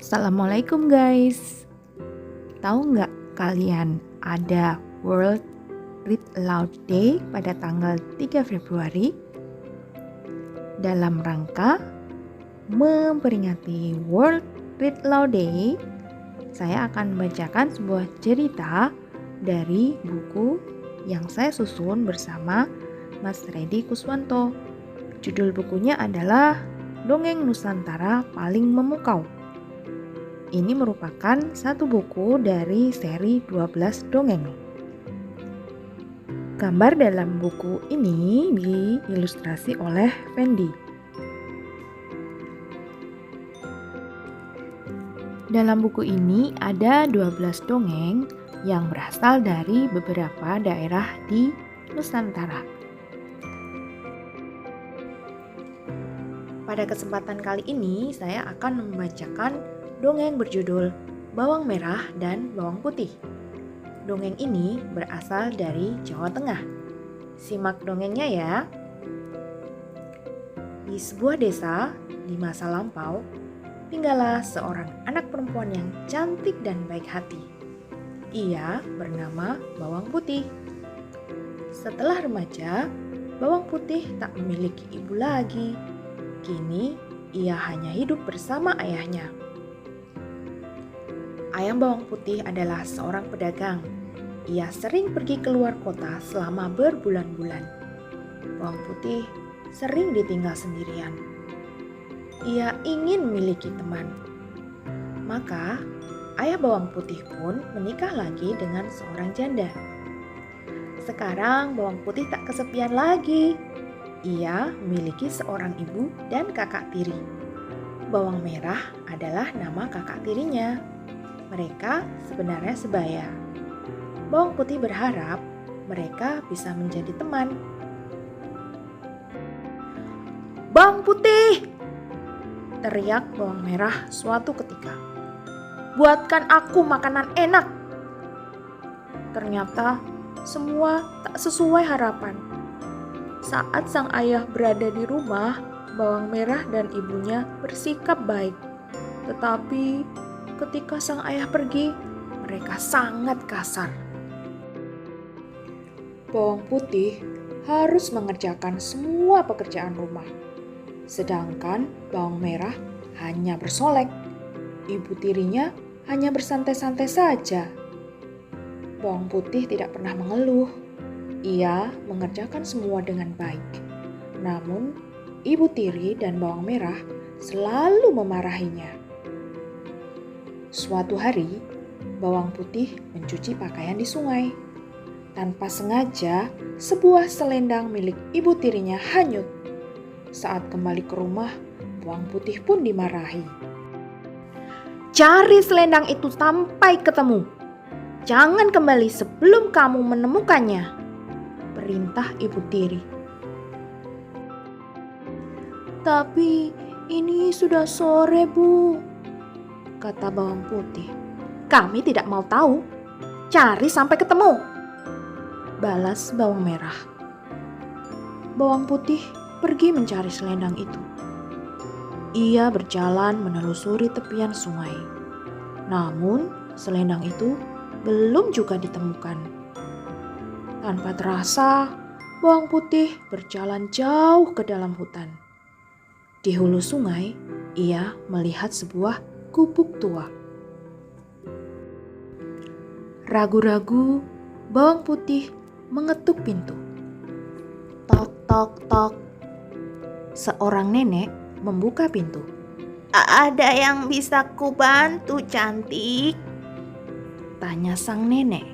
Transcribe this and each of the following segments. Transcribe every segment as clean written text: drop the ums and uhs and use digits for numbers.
Assalamualaikum guys. Tahu nggak kalian ada World Read Aloud Day pada tanggal 3 Februari? Dalam rangka memperingati World Read Aloud Day, saya akan membacakan sebuah cerita dari buku yang saya susun bersama Mas Reddy Kuswanto. Judul bukunya adalah Dongeng Nusantara Paling Memukau. Ini merupakan satu buku dari seri 12 dongeng. Gambar dalam buku ini diilustrasi oleh Fendi. Dalam buku ini ada 12 dongeng yang berasal dari beberapa daerah di Nusantara. Pada kesempatan kali ini saya akan membacakan dongeng berjudul Bawang Merah dan Bawang Putih. Dongeng ini berasal dari Jawa Tengah. Simak dongengnya ya. Di sebuah desa di masa lampau, tinggallah seorang anak perempuan yang cantik dan baik hati. Ia bernama Bawang Putih. Setelah remaja, Bawang Putih tak memiliki ibu lagi. Kini ia hanya hidup bersama ayahnya. Ayah Bawang Putih adalah seorang pedagang. Ia sering pergi keluar kota selama berbulan-bulan. Bawang Putih sering ditinggal sendirian. Ia ingin memiliki teman. Maka, ayah Bawang Putih pun menikah lagi dengan seorang janda. Sekarang Bawang Putih tak kesepian lagi. Ia memiliki seorang ibu dan kakak tiri. Bawang Merah adalah nama kakak tirinya. Mereka sebenarnya sebaya. Bawang Putih berharap mereka bisa menjadi teman. "Bawang Putih!" teriak Bawang Merah suatu ketika. "Buatkan aku makanan enak." Ternyata semua tak sesuai harapan. Saat sang ayah berada di rumah, Bawang Merah dan ibunya bersikap baik. Tetapi ketika sang ayah pergi, mereka sangat kasar. Bawang Putih harus mengerjakan semua pekerjaan rumah. Sedangkan Bawang Merah hanya bersolek. Ibu tirinya hanya bersantai-santai saja. Bawang Putih tidak pernah mengeluh. Ia mengerjakan semua dengan baik. Namun, ibu tiri dan Bawang Merah selalu memarahinya. Suatu hari, Bawang Putih mencuci pakaian di sungai. Tanpa sengaja, sebuah selendang milik ibu tirinya hanyut. Saat kembali ke rumah, Bawang Putih pun dimarahi. "Cari selendang itu sampai ketemu. Jangan kembali sebelum kamu menemukannya," perintah ibu tiri. "Tapi ini sudah sore, Bu," kata Bawang Putih. "Kami tidak mau tahu. Cari sampai ketemu," balas Bawang Merah. Bawang Putih pergi mencari selendang itu. Ia berjalan menelusuri tepian sungai. Namun, selendang itu belum juga ditemukan. Tanpa terasa, Bawang Putih berjalan jauh ke dalam hutan. Di hulu sungai, ia melihat sebuah gubuk tua. Ragu-ragu, Bawang Putih mengetuk pintu. Tok, tok, tok. Seorang nenek membuka pintu. "Ada yang bisa kubantu, cantik?" tanya sang nenek.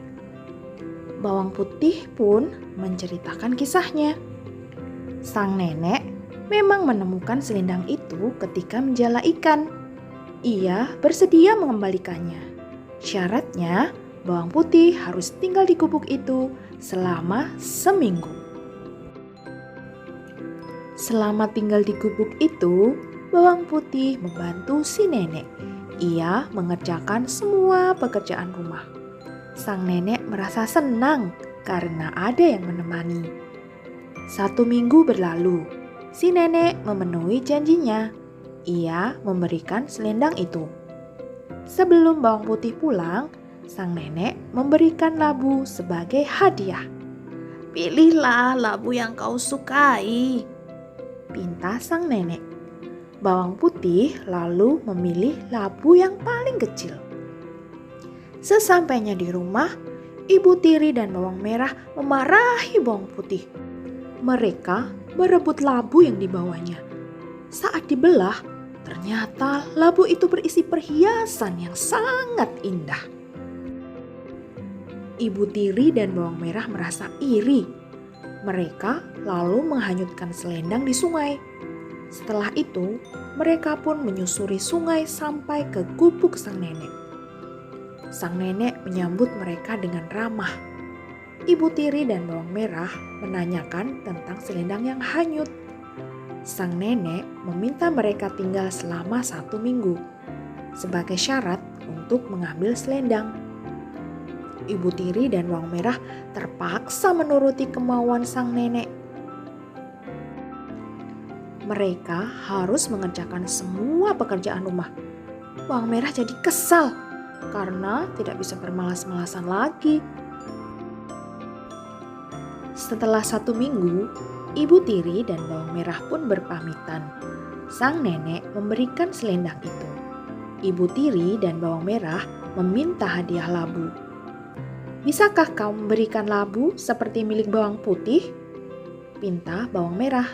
Bawang Putih pun menceritakan kisahnya. Sang nenek memang menemukan selendang itu ketika menjala ikan. Ia bersedia mengembalikannya. Syaratnya, Bawang Putih harus tinggal di gubuk itu selama seminggu. Selama tinggal di gubuk itu, Bawang Putih membantu si nenek. Ia mengerjakan semua pekerjaan rumah. Sang nenek merasa senang karena ada yang menemani. 1 minggu berlalu. Si nenek memenuhi janjinya. Ia memberikan selendang itu. Sebelum bawang putih pulang, sang nenek memberikan labu sebagai hadiah. Pilihlah labu yang kau sukai, pinta sang nenek. Bawang putih lalu memilih labu yang paling kecil. Sesampainya di rumah, Ibu Tiri dan bawang merah memarahi bawang putih. Mereka berebut labu yang dibawanya. Saat dibelah, ternyata labu itu berisi perhiasan yang sangat indah. Ibu Tiri dan bawang merah merasa iri. Mereka lalu menghanyutkan selendang di sungai. Setelah itu, mereka pun menyusuri sungai sampai ke gubuk sang nenek. Sang nenek menyambut mereka dengan ramah. Ibu Tiri dan bawang merah menanyakan tentang selendang yang hanyut. Sang nenek meminta mereka tinggal selama 1 minggu sebagai syarat untuk mengambil selendang. Ibu Tiri dan bawang merah terpaksa menuruti kemauan sang nenek. Mereka harus mengerjakan semua pekerjaan rumah. Bawang merah jadi kesal karena tidak bisa bermalas-malasan lagi. Setelah 1 minggu, Ibu Tiri dan bawang merah pun berpamitan. Sang nenek memberikan selendang itu. Ibu Tiri dan bawang merah meminta hadiah labu. Bisakah kau memberikan labu seperti milik bawang putih? Pinta bawang merah.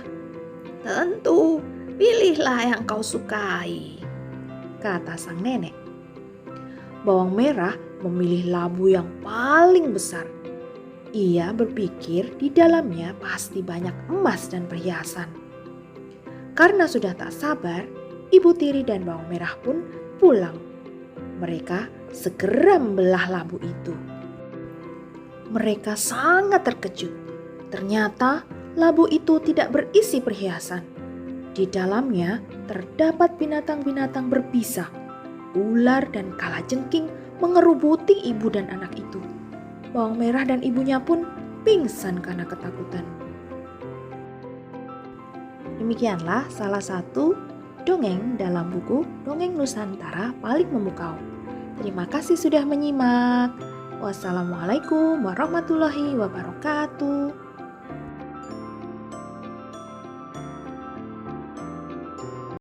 Tentu, pilihlah yang kau sukai, kata sang nenek. Bawang merah memilih labu yang paling besar. Ia berpikir di dalamnya pasti banyak emas dan perhiasan. Karena sudah tak sabar, Ibu Tiri dan bawang merah pun pulang. Mereka segera membelah labu itu. Mereka sangat terkejut. Ternyata labu itu tidak berisi perhiasan. Di dalamnya terdapat binatang-binatang berbisa. Ular dan kalajengking mengerubuti ibu dan anak itu. Bawang merah dan ibunya pun pingsan karena ketakutan. Demikianlah salah satu dongeng dalam buku Dongeng Nusantara Paling Memukau. Terima kasih sudah menyimak. Wassalamualaikum warahmatullahi wabarakatuh.